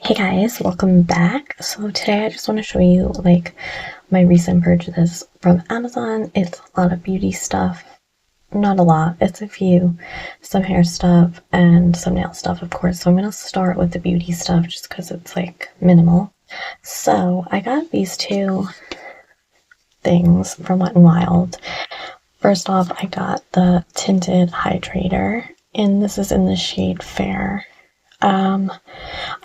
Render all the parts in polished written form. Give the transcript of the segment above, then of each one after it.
Hey guys, welcome back. So today I just want to show you my recent purchases from Amazon. It's a lot of beauty stuff. Not a lot, it's a few. Some hair stuff and some nail stuff, of course. So I'm going to start with the beauty stuff just because it's minimal. So I got these two things from Wet n Wild. First off, I got the tinted hydrator, and this is in the shade Fair.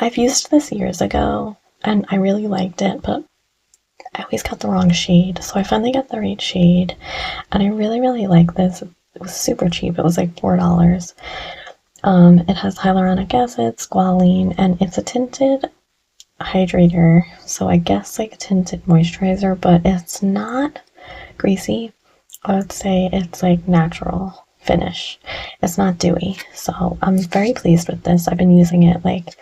I've used this years ago and I really liked it, but I always got the wrong shade. So I finally got the right shade and I really like this. It was super cheap. It was like $4. It has hyaluronic acid, squalene, and it's a tinted hydrator. So I guess like a tinted moisturizer, but it's not greasy. I would say it's like natural finish. It's not dewy. So I'm very pleased with this. I've been using it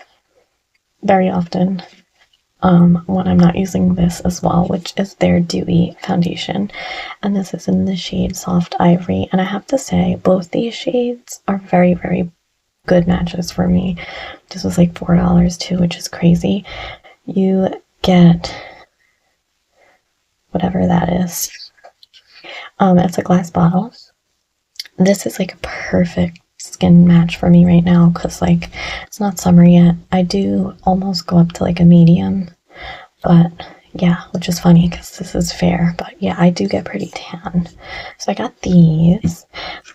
very often when I'm not using this as well, which is their dewy foundation. And this is in the shade Soft Ivory. And I have to say, both these shades are very good matches for me. This was like $4 too, which is crazy. You get whatever that is. It's a glass bottle. This is like a perfect skin match for me right now because it's not summer yet. I do almost go up to like a medium, but yeah, which is funny because this is fair, but yeah, I do get pretty tan. So I got these.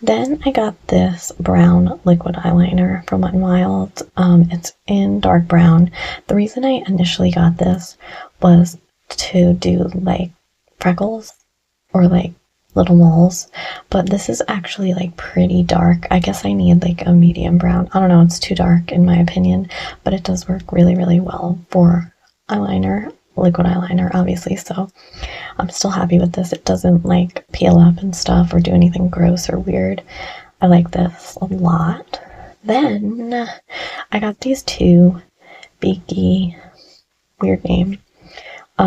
Then I got this brown liquid eyeliner from Wet n Wild. It's in dark brown. The reason I initially got this was to do like freckles or like little moles, but this is actually like pretty dark. I guess I need like a medium brown. I don't know, it's too dark in my opinion, but it does work really well for eyeliner, liquid eyeliner obviously, so I'm still happy with this. It doesn't like peel up and stuff or do anything gross or weird. I like this a lot. Then I got these two Beaky, weird name,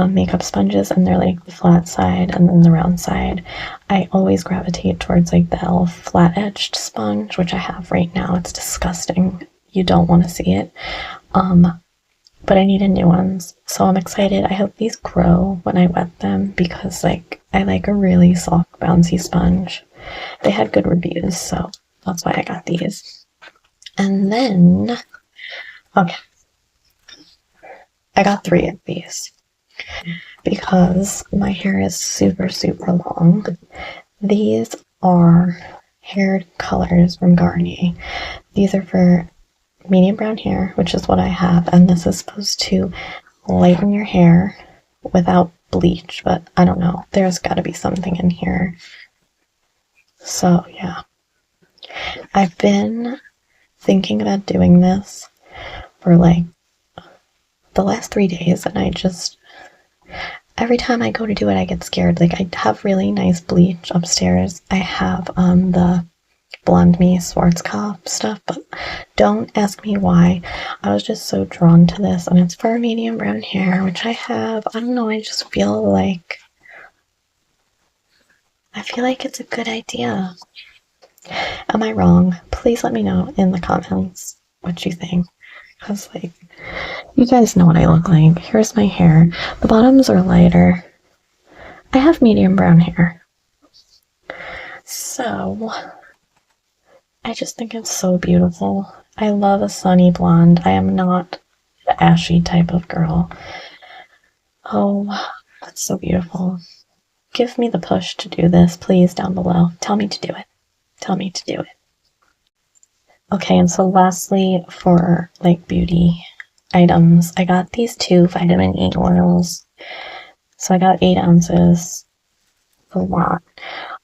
makeup sponges, and they're like the flat side and then the round side. I always gravitate towards like the e.l.f. flat edged sponge, which I have right now. It's disgusting. You don't want to see it. But I needed new ones, so I'm excited. I hope these grow when I wet them because I like a really soft bouncy sponge. They had good reviews, so that's why I got these. And then, okay, I got 3 of these because my hair is super long. These are hair colors from Garnier. These are for medium brown hair, which is what I have, and this is supposed to lighten your hair without bleach, but I don't know. There's got to be something in here. So yeah, I've been thinking about doing this for like the last 3 days, and every time I go to do it, I get scared. Like, I have really nice bleach upstairs. I have the Blonde Me Schwarzkopf stuff, but don't ask me why. I was just so drawn to this, and it's for medium brown hair, which I have. I don't know, I feel like it's a good idea. Am I wrong? Please let me know in the comments what you think. Because, you guys know what I look like. Here's my hair. The bottoms are lighter. I have medium brown hair. So, I just think it's so beautiful. I love a sunny blonde. I am not the ashy type of girl. Oh, that's so beautiful. Give me the push to do this, please, down below. Tell me to do it. Tell me to do it. Okay, and so lastly, for beauty items, I got these 2 vitamin E oils. So I got 8 ounces. A lot.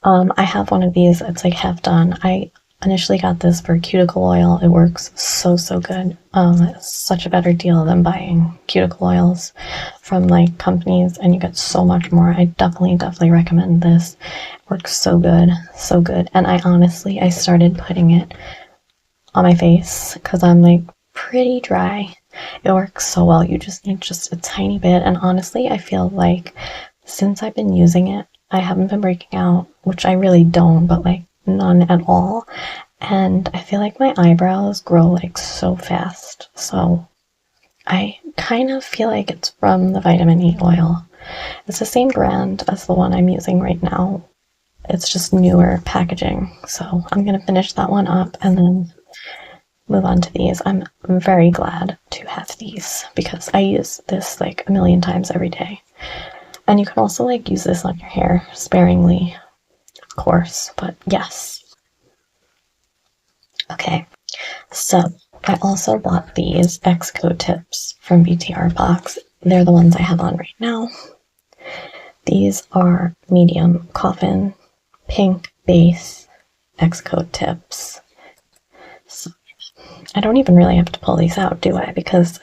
I have one of these. It's like half done. I initially got this for cuticle oil. It works so good. It's such a better deal than buying cuticle oils from companies, and you get so much more. I definitely recommend this. It works so good, and I started putting it on my face because I'm pretty dry. It works so well. You just need just a tiny bit, and honestly, I feel like since I've been using it, I haven't been breaking out, which I really don't, but none at all. And I feel like my eyebrows grow so fast. So I kind of feel like it's from the vitamin E oil. It's the same brand as the one I'm using right now. It's just newer packaging. So I'm going to finish that one up and then move on to these. I'm very glad to have these because I use this like a million times every day. And you can also like use this on your hair sparingly, of course, but yes. Okay, so I also bought these Exco tips from BTR Box. They're the ones I have on right now. These are medium coffin pink base Exco tips. So I don't even really have to pull these out, do I? Because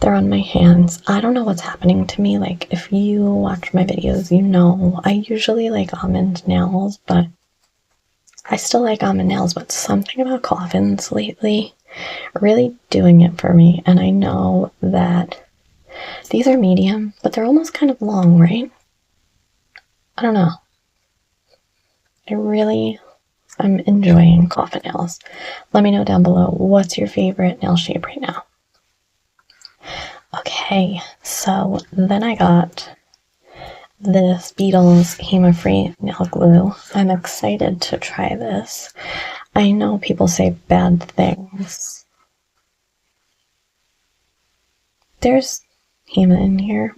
they're on my hands. I don't know what's happening to me. Like, if you watch my videos, you know I usually like almond nails, but I still like almond nails, but something about coffins lately really doing it for me. And I know that these are medium, but they're almost kind of long, right? I don't know. I'm enjoying coffin nails. Let me know down below, what's your favorite nail shape right now? Okay, so then I got this Beetles Hema-Free nail glue. I'm excited to try this. I know people say bad things. There's Hema in here,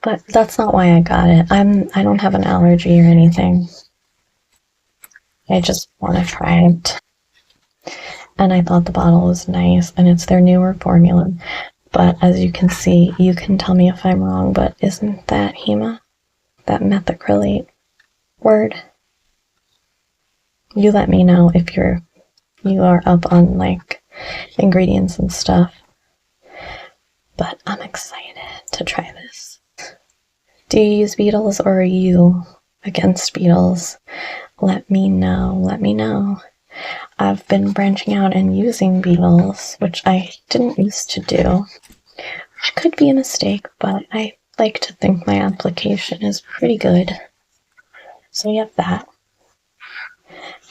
but that's not why I got it. I don't have an allergy or anything. I just want to try it. And I thought the bottle was nice, and it's their newer formula. But as you can see, you can tell me if I'm wrong, but isn't that Hema? That methacrylate word? You let me know if you are up on like ingredients and stuff. But I'm excited to try this. Do you use Beetles or are you against Beetles? Let me know. Let me know. I've been branching out and using Beetles, which I didn't used to do. Which could be a mistake, but I like to think my application is pretty good. So you have that.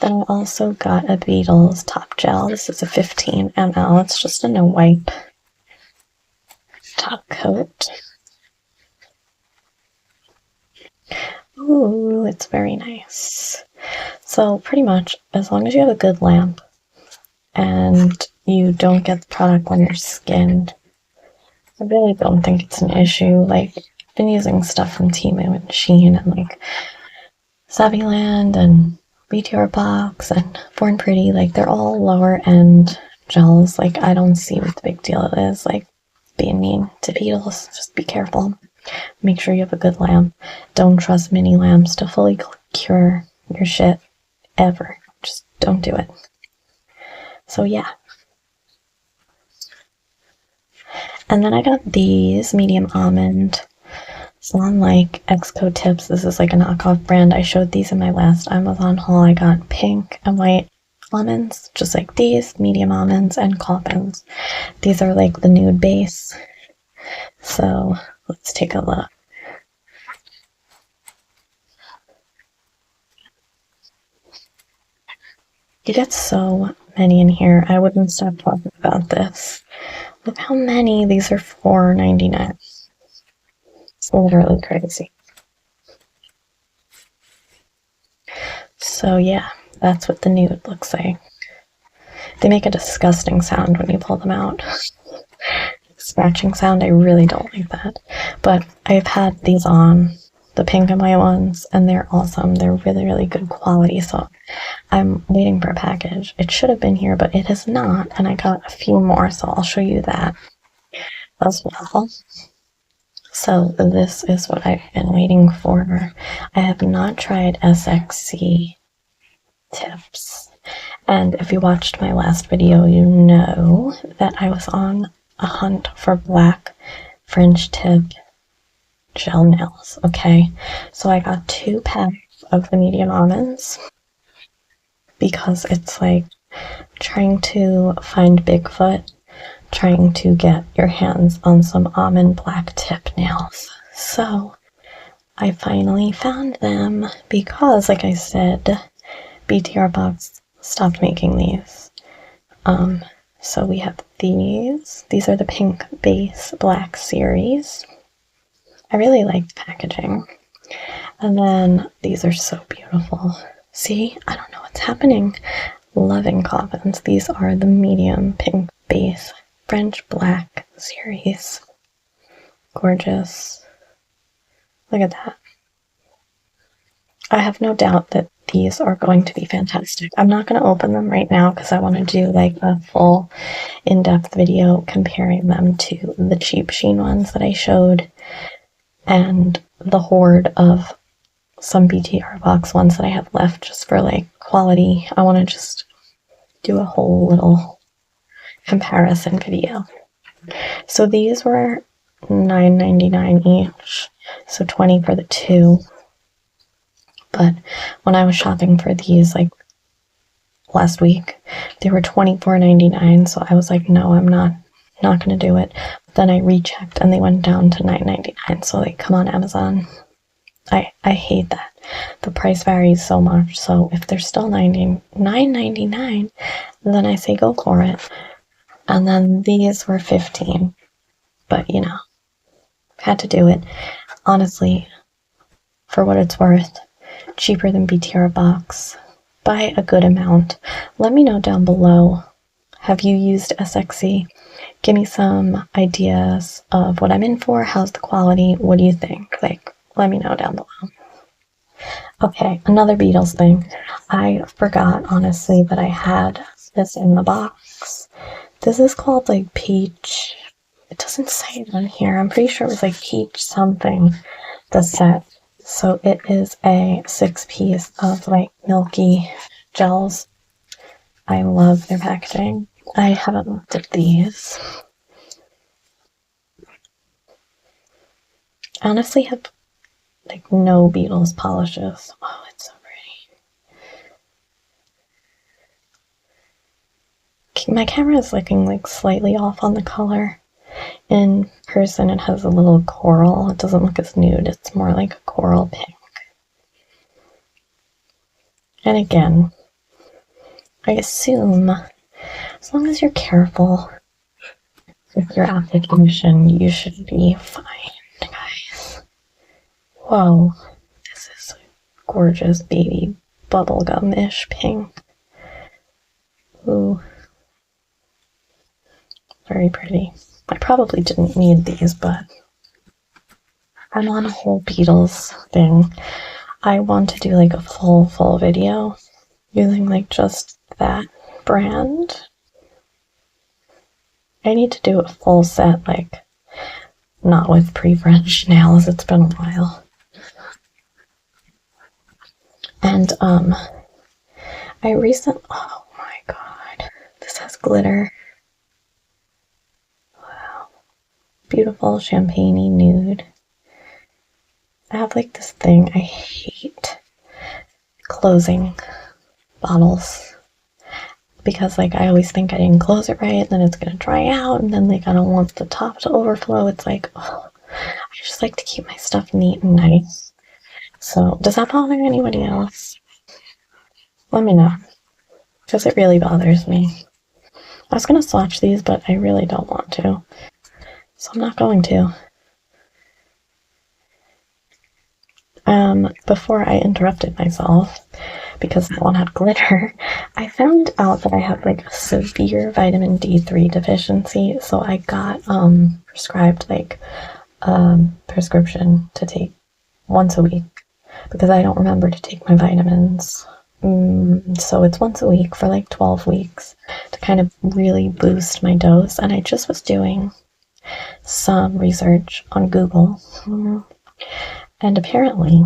Then I also got a Beetles top gel. This is a 15 ml. It's just a no wipe top coat. Ooh, it's very nice. So pretty much, as long as you have a good lamp and you don't get the product on your skin, I really don't think it's an issue. Like, I've been using stuff from Temu and Shein and like Savvyland and BTR Box and Born Pretty. Like, they're all lower end gels. Like, I don't see what the big deal is. Like, being mean to Beetles, just be careful. Make sure you have a good lamp. Don't trust mini lamps to fully cure your shit ever. Just don't do it. So yeah. And then I got these medium almond. So unlike Exco Tips, this is like a knockoff brand. I showed these in my last Amazon haul. I got pink and white almonds, just like these, medium almonds and coffins. These are like the nude base. So let's take a look. You get so many in here. I wouldn't stop talking about this. Look how many. These are $4.99. It's literally crazy. So yeah, that's what the nude looks like. They make a disgusting sound when you pull them out. Scratching sound, I really don't like that. But I've had these on, the pink and white ones, and they're awesome. They're really, really good quality. So I'm waiting for a package. It should have been here, but it has not. And I got a few more, so I'll show you that as well. So this is what I've been waiting for. I have not tried SXC tips. And if you watched my last video, you know that I was on a hunt for black French tip gel nails, okay? So I got 2 packs of the medium almonds because it's like trying to find Bigfoot, trying to get your hands on some almond black tip nails. So I finally found them because, like I said, BTR Box stopped making these. So we have these. These are the Pink Base Black series. I really like the packaging. And then these are so beautiful. See, I don't know what's happening. Loving coffins. These are the medium Pink Base French Black series. Gorgeous. Look at that. I have no doubt that these are going to be fantastic. I'm not going to open them right now because I want to do like a full in-depth video comparing them to the cheap Shein ones that I showed and the horde of some BTR box ones that I have left just for like quality. I want to just do a whole little comparison video. So these were $9.99 each, so $20 for the two. But when I was shopping for these like last week, they were $24.99, so I was like, no, I'm not gonna do it. But then I rechecked and they went down to $9.99, so like, come on, Amazon. I hate that. The price varies so much, so if they're still $9.99, then I say go for it. And then these were $15, but you know, had to do it. Honestly, for what it's worth, cheaper than BTR box by a good amount. Let me know down below, have you used SXC? Give me some ideas of what I'm in for. How's the quality? What do you think? Like, let me know down below. Okay, another Beatles thing. I forgot, honestly, that I had this in the box. This is called like Peach. It doesn't say it on here. I'm pretty sure it was like Peach something, the set. So it is a 6-piece of like milky gels. I love their packaging. I haven't looked at these. I honestly have like no Beatles polishes. Oh, it's so pretty. My camera is looking like slightly off on the color. In person it has a little coral. It doesn't look as nude. It's more like a coral pink. And again, I assume as long as you're careful with your application, you should be fine, guys. Whoa, this is a gorgeous baby bubblegum-ish pink. Ooh. Very pretty. I probably didn't need these, but I'm on a whole Beatles thing. I want to do like a full video using like just that brand. I need to do a full set, like not with pre-French nails. It's been a while. And oh my god, this has glitter. Wow. Beautiful champagne-y nude. I have like this thing, I hate closing bottles because like I always think I didn't close it right and then it's gonna dry out and then like I don't want the top to overflow. It's like, oh, I just like to keep my stuff neat and nice. So does that bother anybody else? Let me know, because it really bothers me. I was gonna swatch these, but I really don't want to, so I'm not going to. Before I interrupted myself, because that one had glitter, I found out that I have like a severe vitamin D3 deficiency, so I got prescribed like a prescription to take once a week because I don't remember to take my vitamins. So it's once a week for like 12 weeks to kind of really boost my dose, and I just was doing some research on Google, and apparently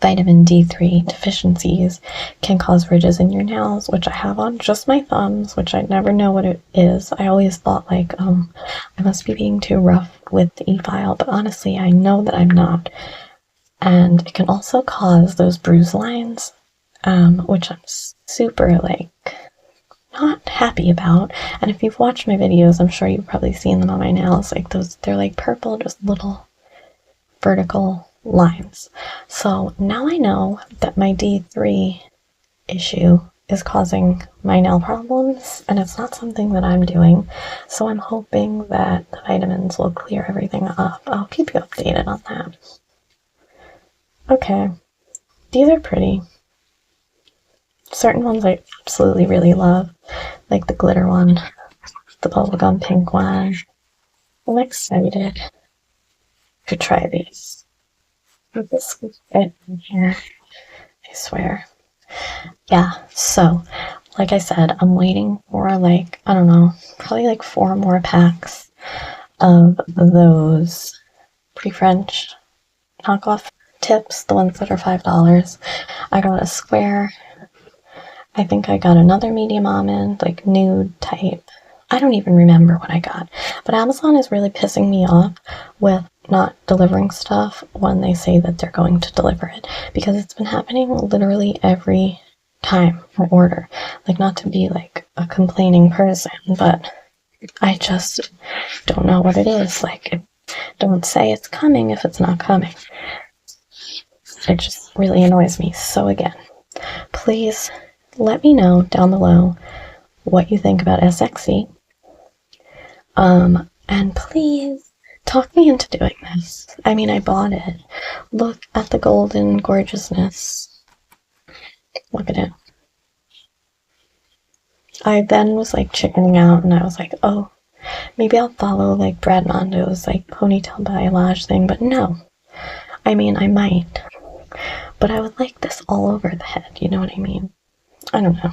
vitamin D3 deficiencies can cause ridges in your nails, which I have on just my thumbs, which I never know what it is. I always thought like, I must be being too rough with the e-file, but honestly, I know that I'm not. And it can also cause those bruise lines, which I'm super like not happy about. And if you've watched my videos, I'm sure you've probably seen them on my nails, like those, they're like purple, just little vertical lines. So now I know that my D3 issue is causing my nail problems, and it's not something that I'm doing. So I'm hoping that the vitamins will clear everything up. I'll keep you updated on that. Okay, these are pretty. Certain ones I absolutely really love, like the glitter one, the bubblegum pink one. I'm excited to try these. This is it in here, I swear. Yeah, so like I said, I'm waiting for like, I don't know, probably like 4 more packs of those Pretty French knockoff tips, the ones that are $5. I got a square. I think I got another medium almond, like nude type. I don't even remember what I got. But Amazon is really pissing me off with not delivering stuff when they say that they're going to deliver it, because it's been happening literally every time I order. Like, not to be like a complaining person, but I just don't know what it is. Like, don't say it's coming if it's not coming. It just really annoys me. So again, please let me know down below what you think about SXE. And please talk me into doing this. I mean, I bought it. Look at the golden gorgeousness. Look at it. I then was like chickening out, and I was like, oh, maybe I'll follow like Brad Mondo's like ponytail balayage thing, but no. I mean, I might. But I would like this all over the head, you know what I mean? I don't know.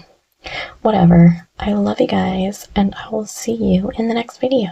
Whatever. I love you guys, and I will see you in the next video.